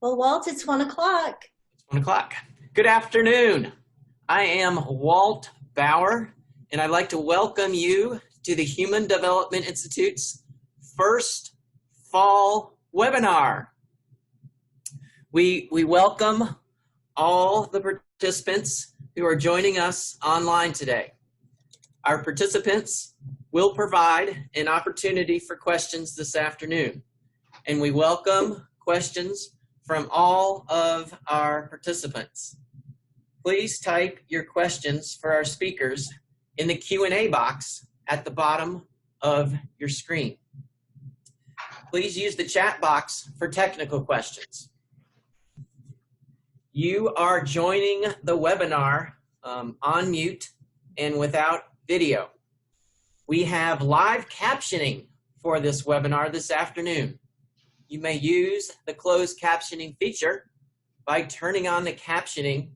Well, Walt, it's 1 o'clock. It's 1 o'clock. Good afternoon. I am Walt Bauer, and I'd like to welcome you to the Human Development Institute's first fall webinar. We welcome all the participants who are joining us online today. Our participants will provide an opportunity for questions this afternoon, and we welcome questions from all of our participants. Please type your questions for our speakers in the Q&A box at the bottom of your screen. Please use the chat box for technical questions. You are joining the webinar on mute and without video. We have live captioning for this webinar this afternoon. You may use the closed captioning feature by turning on the captioning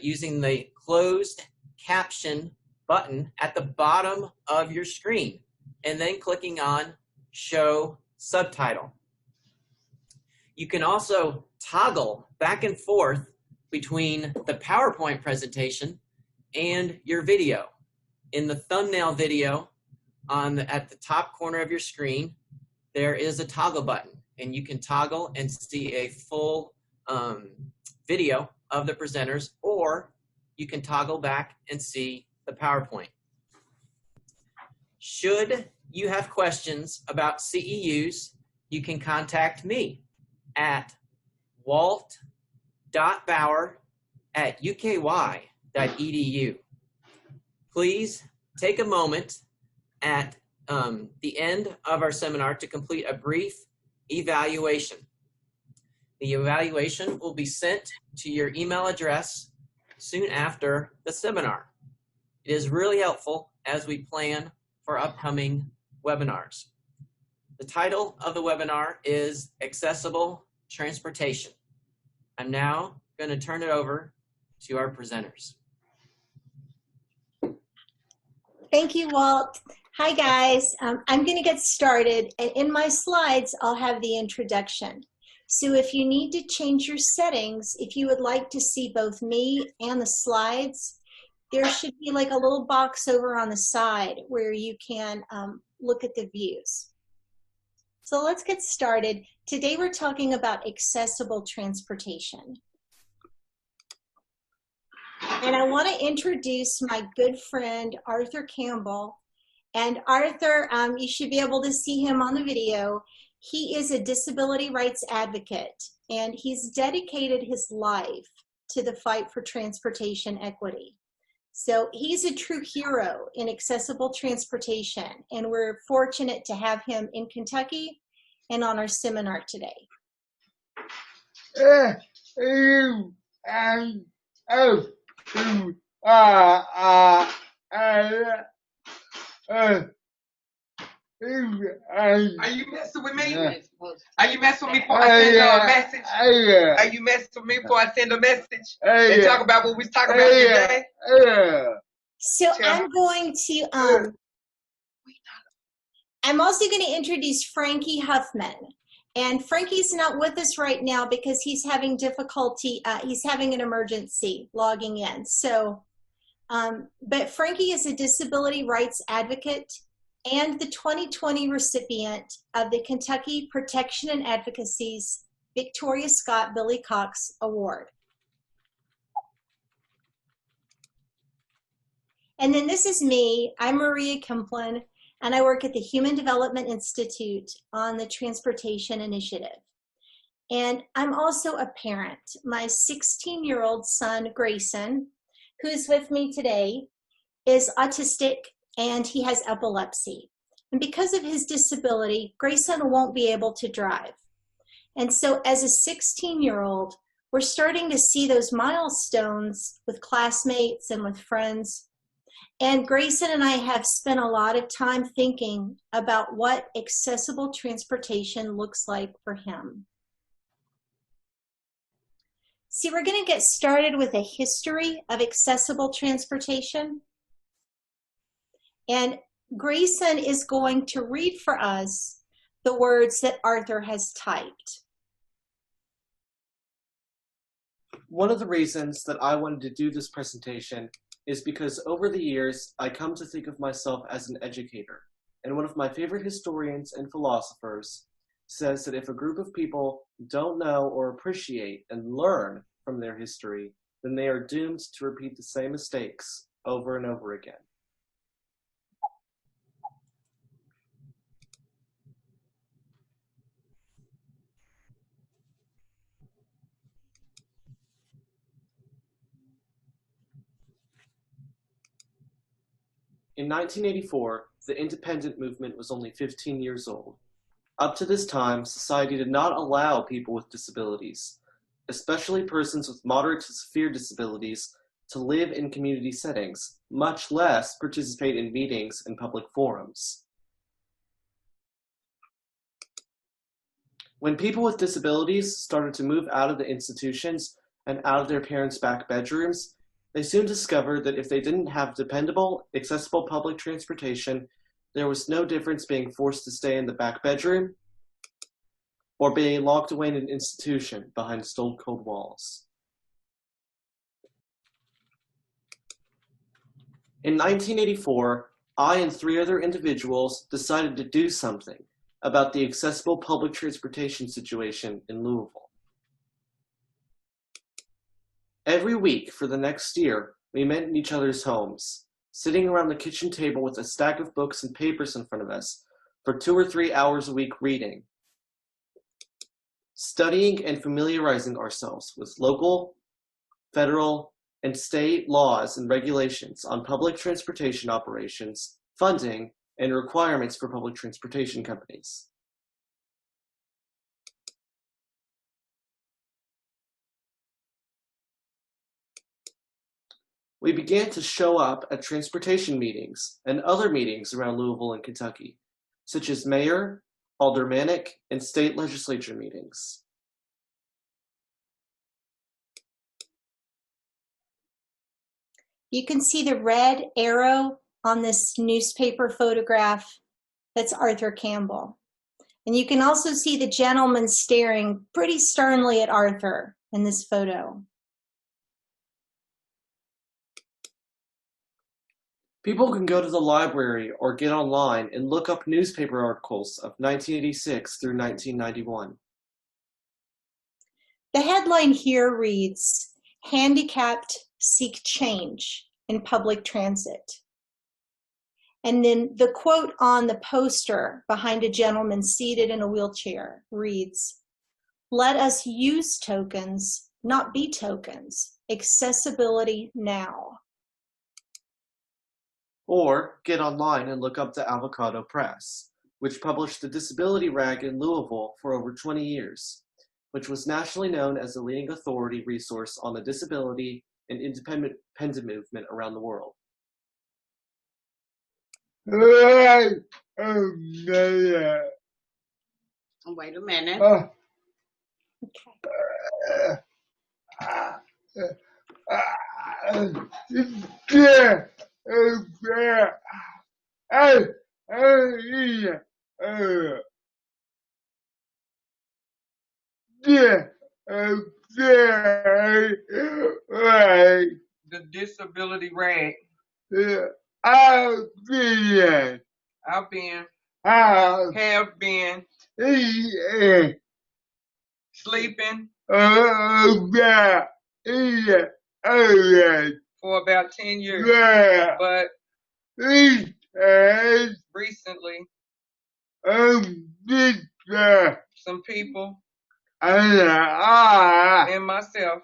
using the closed caption button at the bottom of your screen and then clicking on show subtitle. You can also toggle back and forth between the PowerPoint presentation and your video. In the thumbnail video at the top corner of your screen, there is a toggle button, and you can toggle and see a full video of the presenters, or you can toggle back and see the PowerPoint. Should you have questions about CEUs, you can contact me at walt.bauer@uky.edu. Please take a moment at the end of our seminar to complete a brief evaluation. The evaluation will be sent to your email address soon after the seminar. It is really helpful as we plan for upcoming webinars. The title of the webinar is Accessible Transportation. I'm now going to turn it over to our presenters. Thank you, Walt. Hi, guys. I'm going to get started, and in my slides, I'll have the introduction. So if you need to change your settings, if you would like to see both me and the slides, there should be like a little box over on the side where you can look at the views. So let's get started. Today we're talking about accessible transportation. And I want to introduce my good friend, Arthur Campbell. And Arthur, you should be able to see him on the video. He is a disability rights advocate, and he's dedicated his life to the fight for transportation equity. So he's a true hero in accessible transportation, and we're fortunate to have him in Kentucky and on our seminar today. Are you messing with me? Are you messing with me before I send a message? Are you messing with me before I send a message? And talk about what we talking about today? So I'm going to, I'm also going to introduce Frankie Huffman. And Frankie's not with us right now because he's having difficulty, he's having an emergency logging in. So, but Frankie is a disability rights advocate and the 2020 recipient of the Kentucky Protection and Advocacy's Victoria Scott Billy Cox Award. And then this is me. I'm Maria Kemplin, and I work at the Human Development Institute on the Transportation Initiative. And I'm also a parent. My 16-year-old son, Grayson, who's with me today, is autistic and he has epilepsy. And because of his disability, Grayson won't be able to drive. And so as a 16-year-old, we're starting to see those milestones with classmates and with friends. And Grayson and I have spent a lot of time thinking about what accessible transportation looks like for him. See, we're going to get started with a history of accessible transportation. And Grayson is going to read for us the words that Arthur has typed. One of the reasons that I wanted to do this presentation is because over the years, I come to think of myself as an educator. And one of my favorite historians and philosophers says that if a group of people don't know or appreciate and learn from their history, then they are doomed to repeat the same mistakes over and over again. In 1984, the independent movement was only 15 years old. Up to this time, society did not allow people with disabilities, especially persons with moderate to severe disabilities, to live in community settings, much less participate in meetings and public forums. When people with disabilities started to move out of the institutions and out of their parents' back bedrooms, they soon discovered that if they didn't have dependable, accessible public transportation, there was no difference being forced to stay in the back bedroom or being locked away in an institution behind stone cold walls. In 1984, I and 3 other individuals decided to do something about the accessible public transportation situation in Louisville. Every week for the next year, we met in each other's homes, sitting around the kitchen table with a stack of books and papers in front of us for 2 or 3 hours a week reading, studying and familiarizing ourselves with local, federal, and state laws and regulations on public transportation operations, funding, and requirements for public transportation companies. We began to show up at transportation meetings and other meetings around Louisville and Kentucky, such as mayor, aldermanic, and state legislature meetings. You can see the red arrow on this newspaper photograph. That's Arthur Campbell. And you can also see the gentleman staring pretty sternly at Arthur in this photo. People can go to the library or get online and look up newspaper articles of 1986 through 1991. The headline here reads, "Handicapped Seek Change in Public Transit." And then the quote on the poster behind a gentleman seated in a wheelchair reads, "Let us use tokens, not be tokens. Accessibility now." Or get online and look up the Avocado Press, which published the disability rag in Louisville for over 20 years, which was nationally known as the leading authority resource on the disability and independent movement around the world. Wait a minute. The disability rag. I've been, I've been, have have been been, sleeping yeah, for about 10 years. yeah, But and recently, this, some people and I, and myself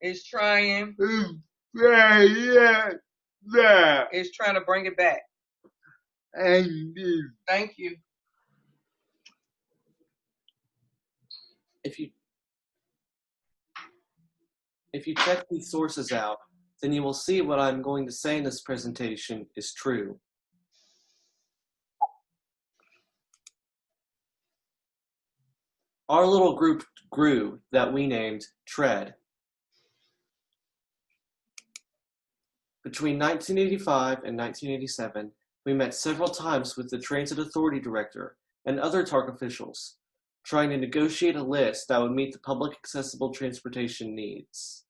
is trying yeah, is trying to bring it back. and Thank you. If you check these sources out, then you will see what I'm going to say in this presentation is true. Our little group grew that we named TREAD. Between 1985 and 1987, we met several times with the Transit Authority Director and other TARC officials, trying to negotiate a list that would meet the public accessible transportation needs.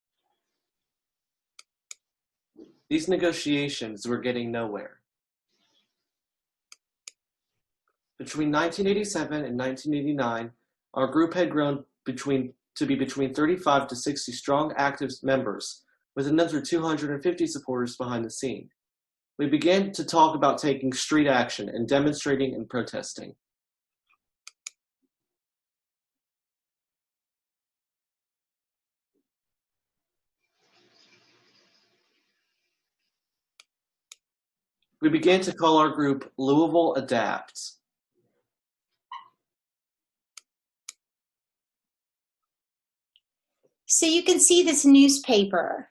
These negotiations were getting nowhere. Between 1987 and 1989, our group had grown to be between 35 to 60 strong active members, with another 250 supporters behind the scene. We began to talk about taking street action and demonstrating and protesting. We began to call our group Louisville Adapt. So you can see this newspaper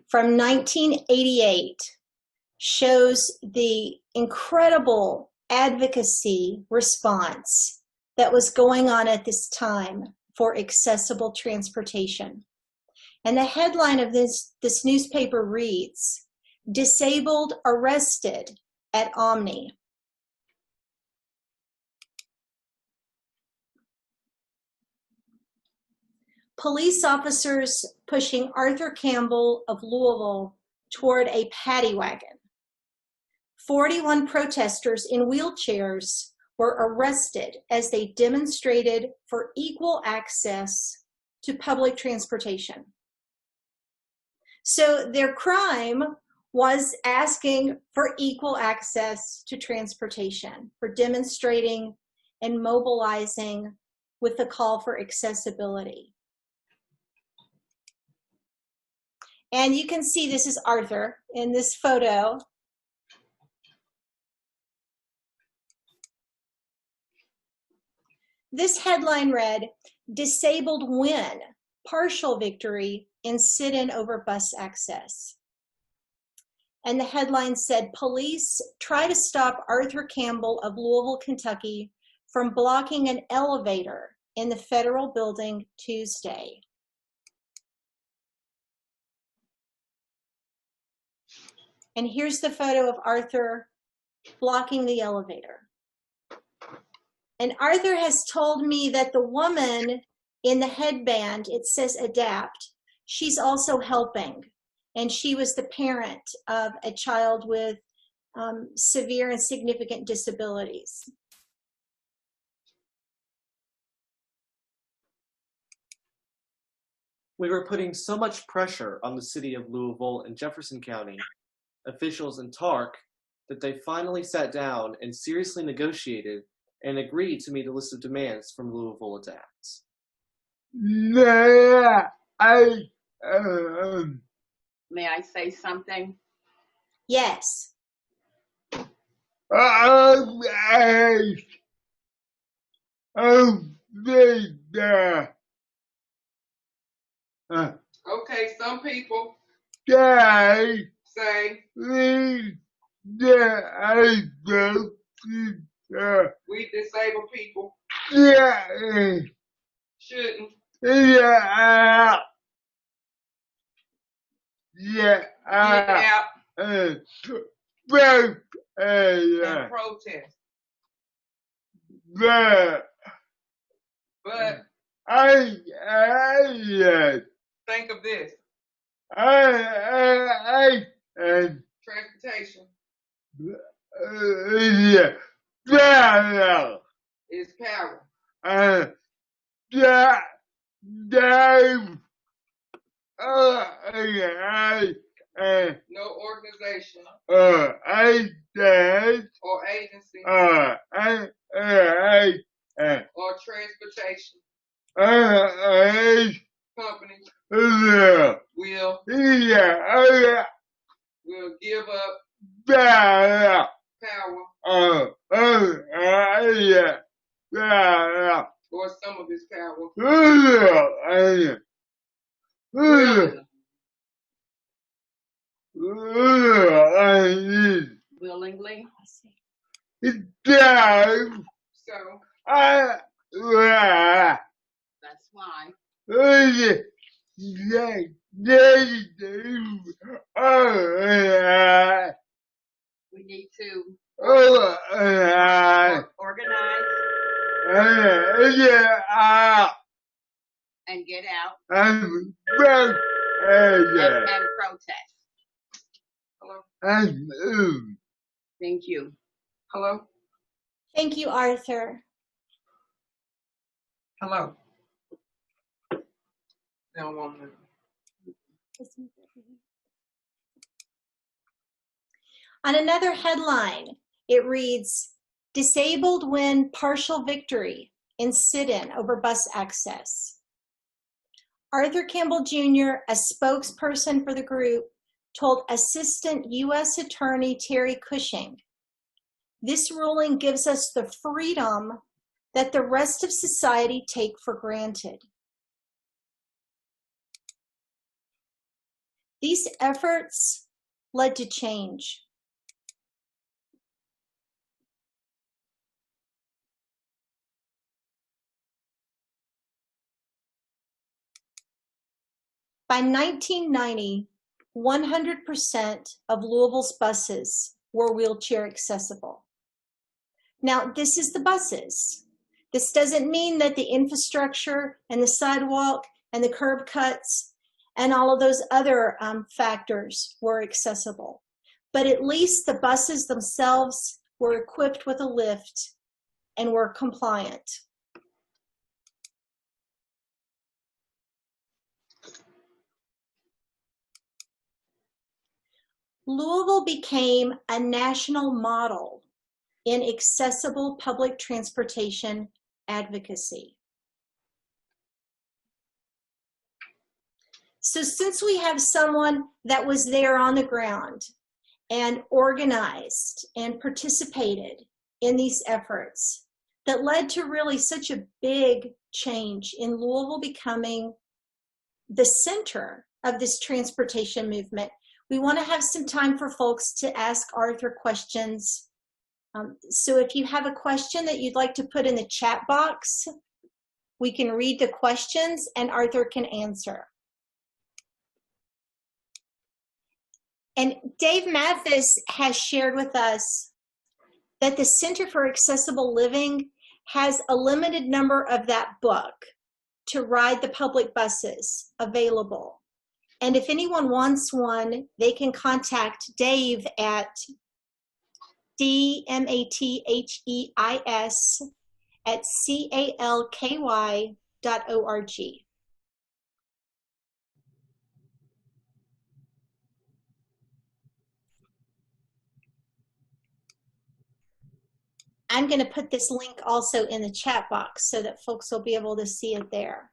from 1988 shows the incredible advocacy response that was going on at this time for accessible transportation. And the headline of this newspaper reads, "Disabled Arrested at Omni." Police officers pushing Arthur Campbell of Louisville toward a paddy wagon. 41 protesters in wheelchairs were arrested as they demonstrated for equal access to public transportation. So their crime was asking for equal access to transportation, for demonstrating and mobilizing with the call for accessibility. And you can see this is Arthur in this photo. This headline read, "Disabled win, partial victory in sit-in over bus access." And the headline said, "Police try to stop Arthur Campbell of Louisville, Kentucky from blocking an elevator in the federal building Tuesday." And here's the photo of Arthur blocking the elevator. And Arthur has told me that the woman in the headband, it says Adapt, she's also helping. And she was the parent of a child with severe and significant disabilities. We were putting so much pressure on the city of Louisville and Jefferson County officials and TARC that they finally sat down and seriously negotiated and agreed to meet a list of demands from Louisville Adapts. May I say something? Yes. Okay, some people say we disabled people shouldn't get out and protest. But think of this. Transportation is power. No organization or agency or transportation company will give up power or some of its power Willingly? So That's why. We need to organize. and get out and and protest. Hello. Thank you. Hello. Thank you, Arthur. Hello. Now one minute. On another headline, it reads, "Disabled win partial victory in sit-in over bus access." Arthur Campbell Jr., a spokesperson for the group, told Assistant U.S. Attorney Terry Cushing, "This ruling gives us the freedom that the rest of society take for granted." These efforts led to change. By 1990, 100% of Louisville's buses were wheelchair accessible. Now, this is the buses. This doesn't mean that the infrastructure and the sidewalk and the curb cuts and all of those other factors were accessible. But at least the buses themselves were equipped with a lift and were compliant. Louisville became a national model in accessible public transportation advocacy. So since we have someone that was there on the ground and organized and participated in these efforts that led to really such a big change in Louisville becoming the center of this transportation movement, we want to have some time for folks to ask Arthur questions. So if you have a question that you'd like to put in the chat box, we can read the questions and Arthur can answer. And Dave Mathis has shared with us that the Center for Accessible Living has a limited number of that book to ride the public buses available. And if anyone wants one, they can contact Dave at dmatheis@calky.org. I'm going to put this link also in the chat box so that folks will be able to see it there.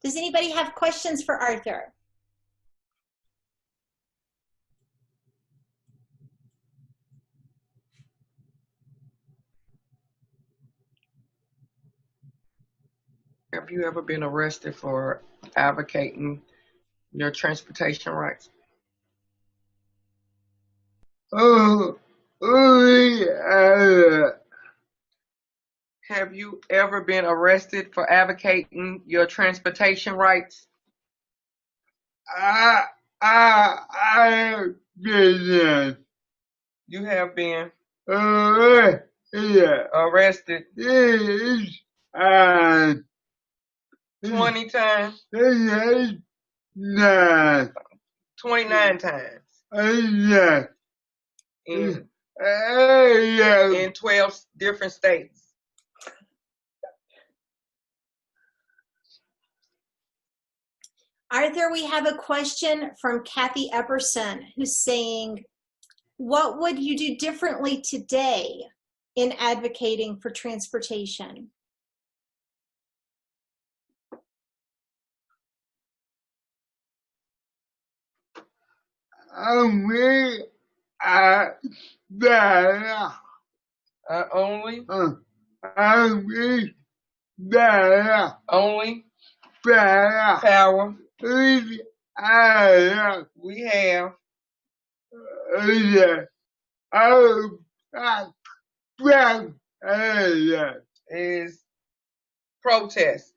Does anybody have questions for Arthur? Have you ever been arrested for advocating your transportation rights? Have you ever been arrested for advocating your transportation rights? I did. You have been Yeah. arrested Yes. 20 times, Nah. 29 times Yeah. in Yeah. 12 different states. Arthur, we have a question from Kathy Epperson who's saying, what would you do differently today in advocating for transportation? Only better. Only Only better. Only Better. power I we have yeah. Oh, yeah. is protest.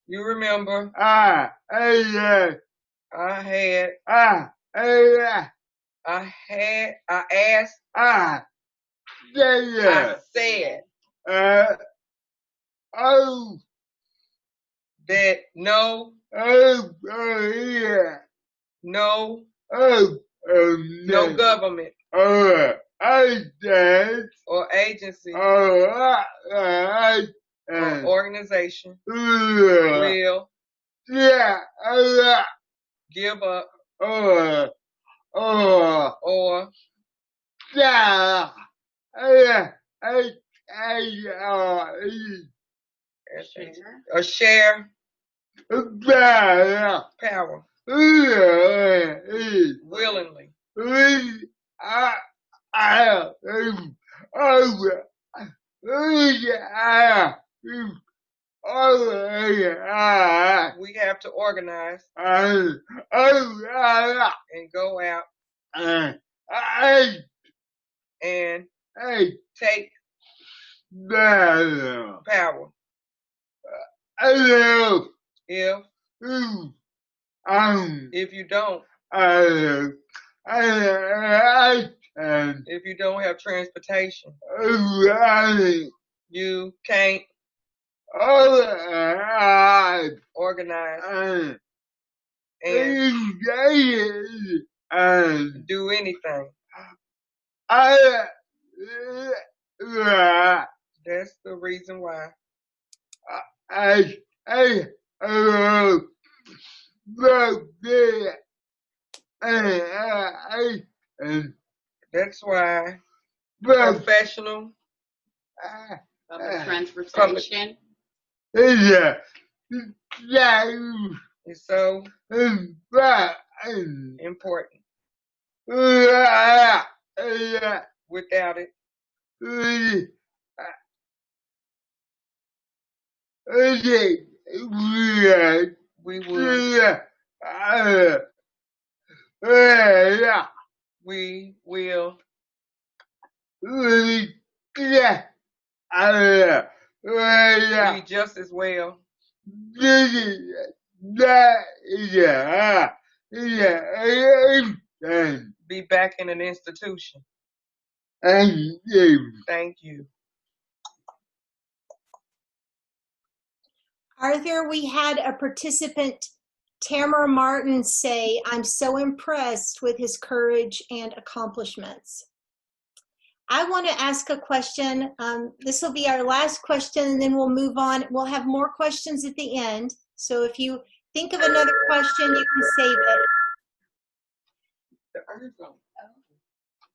You remember Yeah. I had, I asked, I said oh, that no, yeah, no, oh, no government I did, or agency I, or organization yeah, will yeah, give up oh, or yeah, I, Share. yeah, power yeah, willingly. I, I, oh, yeah, oh, yeah, We have to organize oh, yeah, and go out I, and I, take no, power. I know, If um, if you don't, I, if you don't have transportation, I, you can't oh, organize and do anything. That's the reason why that's why professional Public transportation. is so important. Without it, we would we will be just as well be back in an institution. Thank you. Arthur, we had a participant, Tamara Martin, say, "I'm so impressed with his courage and accomplishments." I want to ask a question. This will be our last question, and then we'll move on. We'll have more questions at the end. So if you think of another question, you can save it.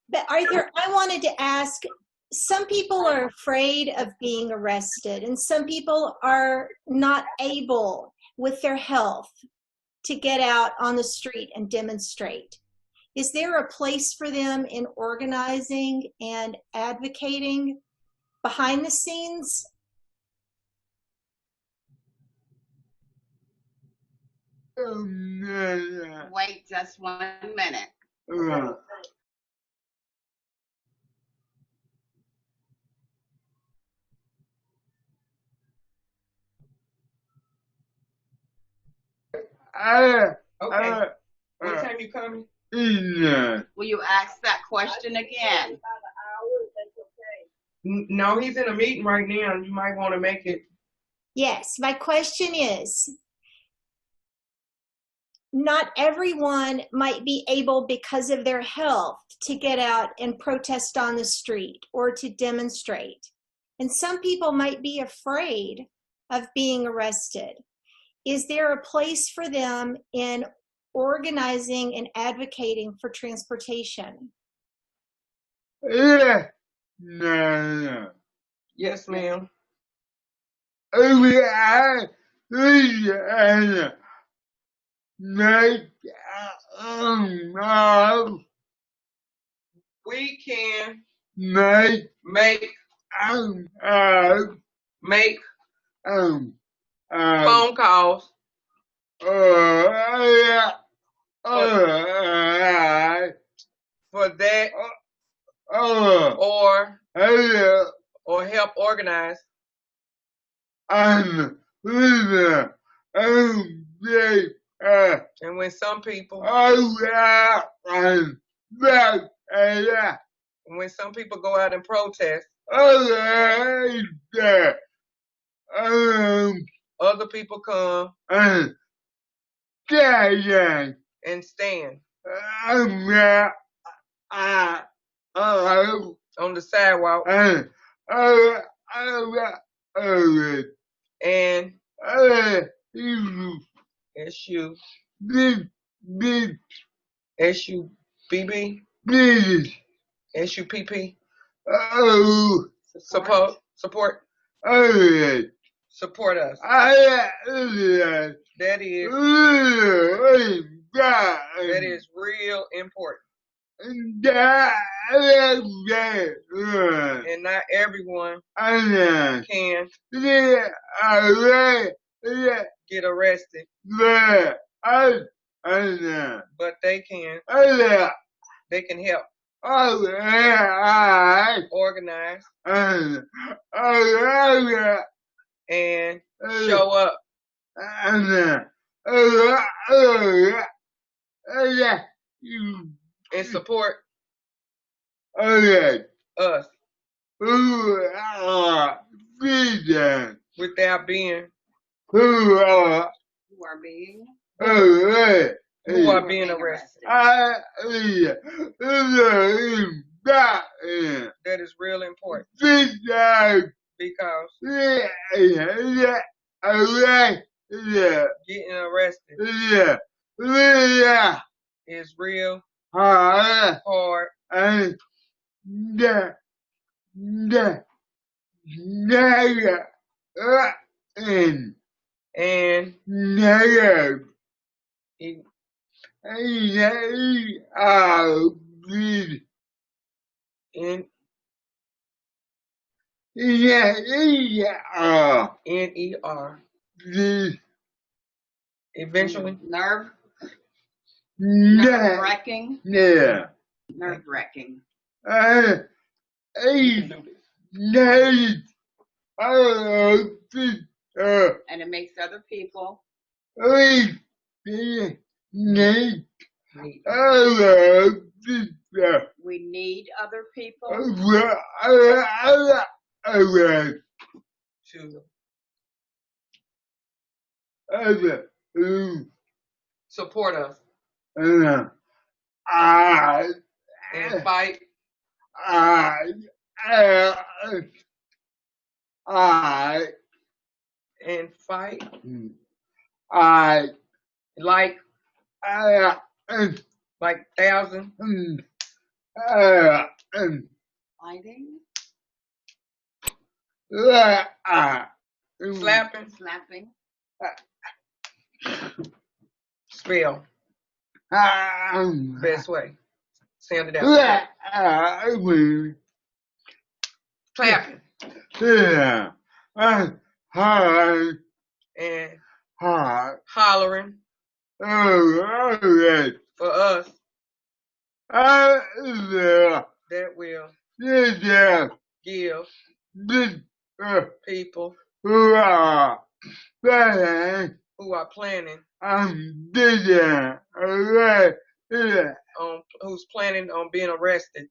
But Arthur, I wanted to ask, some people are afraid of being arrested, and some people are not able with their health to get out on the street and demonstrate. Is there a place for them in organizing and advocating behind the scenes? Wait just 1 minute. Okay. What time you coming? Will you ask that question again? No, he's in a meeting right now. You might want to make it. Yes, my question is, not everyone might be able, because of their health, to get out and protest on the street or to demonstrate. And some people might be afraid of being arrested. Is there a place for them in organizing and advocating for transportation? No. Yes, ma'am. We can make phone calls for that or help organize And when some people, when some people go out and protest, other people come and stand on the sidewalk and SUBB, SUPP, support us. That is real important. And not everyone can get arrested, but they can help organize and show up and support us without being Who are being arrested. That is real important because getting arrested is real hard and and NER eventually nerve wracking. Yeah. Nerve wracking. you can do this. And it makes other people we need other people to support us and fight like thousands fighting, slapping, spell best way. Sound it out. Clapping and hollering for us that will give people who are planning who's planning on being arrested.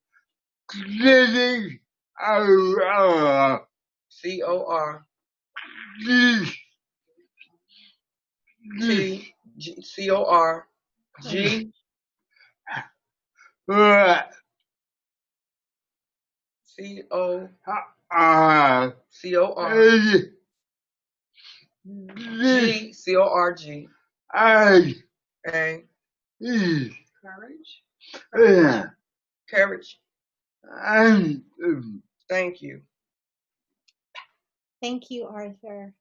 CORG courage. Thank you. Thank you, Arthur.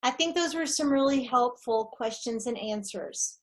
I think those were some really helpful questions and answers.